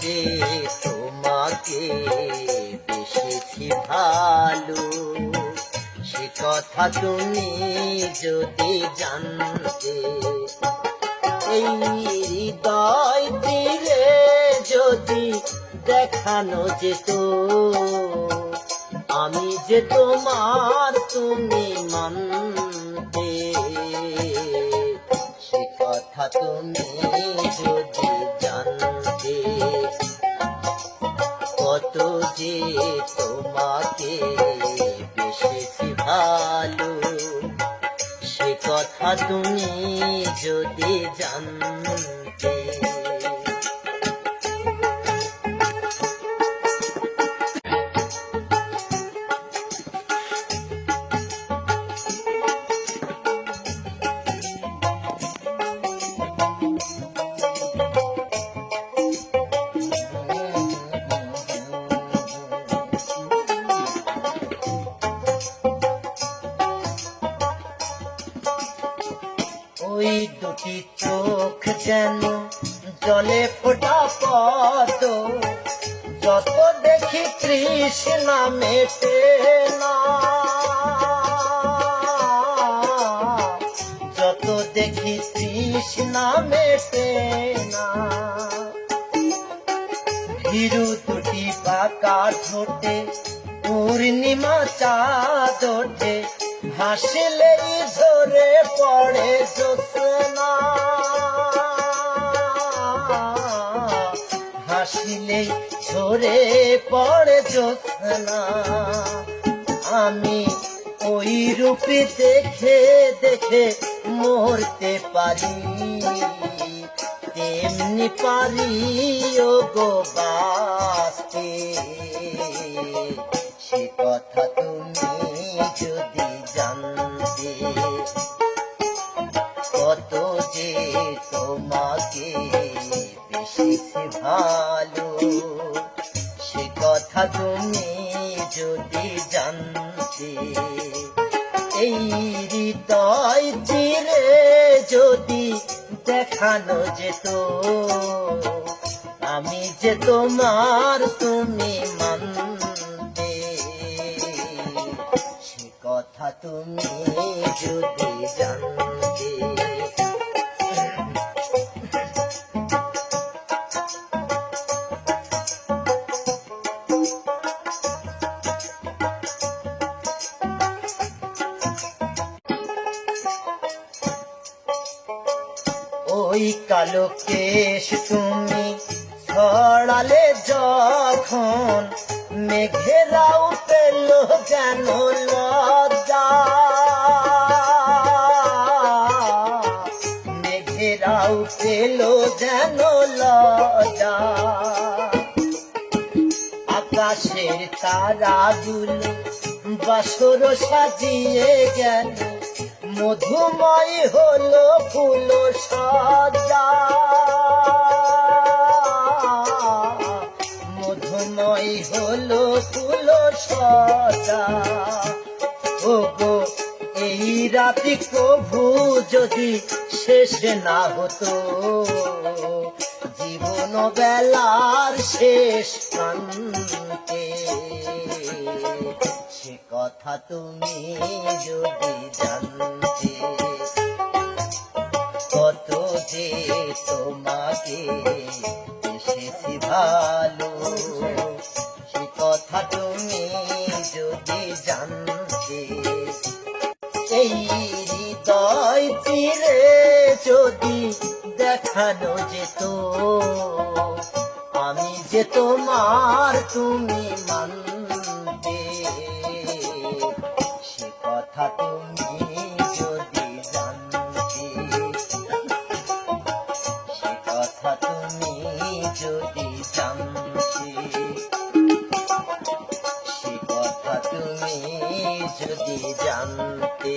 যে তোমাকে বেসেছি ভালো, সে কথা তুমি যদি জানতে। এই হৃদয় তীরে যদি দেখানো যেত, আমি যে তোমার তুমি মানতে। সে কথা তুমি যদি জানতে, কত যে তোমাকে বেসেছি ভালো, সে কথা তুমি যদি জানতে। ওই দুটি চোখ যেন জলে ফোটা পদ্ম, যত দেখি তৃষ্ণা মেটে না, যত দেখি তৃষ্ণা মেটে না। ভীরু দুটি বাঁকা ঠোঁটে পূর্ণিমা চাঁদ ওঠে, হাসলেই ঝরে পড়ে জ্যোৎস্না, হাসলেই ঝরে পড়ে জ্যোৎস্না। আমি ওই রূপে দেখে দেখে মরতে পারি, তেমনি পারি ও গো বাঁচতে। সে কথা তুমি যদি জানতে, কত যে তোমাকে বেসেছি ভালো, সে কথা তুমি যদি জানতে। এই হৃদয় চিরে যদি দেখানো যেত, আমি যে তোমার তুমি মানতে। সে কথা তুমি যদি জানতে। ওই কালো কেশ তুমি ছড়ালে যখন, মেঘেরাও পেল যেন লজ্জা, মেঘেরাও পেল যেন লজ্জা। আকাশের তারাগুলো বাসর সাজিয়ে গেল, মধুময় হলো ফুল সজ্জা, মধুময় হলো ফুল সজ্জা। ও গো এই রাতি কভু যদি শেষ না হতো, জীবন বেলার শেষ প্রান্তে। সে কথা তুমি যদি জানতে, কত যে তোমাকে বেসেছি ভালো, সে কথা তুমি যদি জানতে। এই হৃদয় চিরে যদি দেখানো যেত, আমি যে তোমার তুমি মানতে। সে কথা তুমি যদি জানতে, সে কথা তুমি যদি জানতে, সে কথা তুমি যদি জানতে।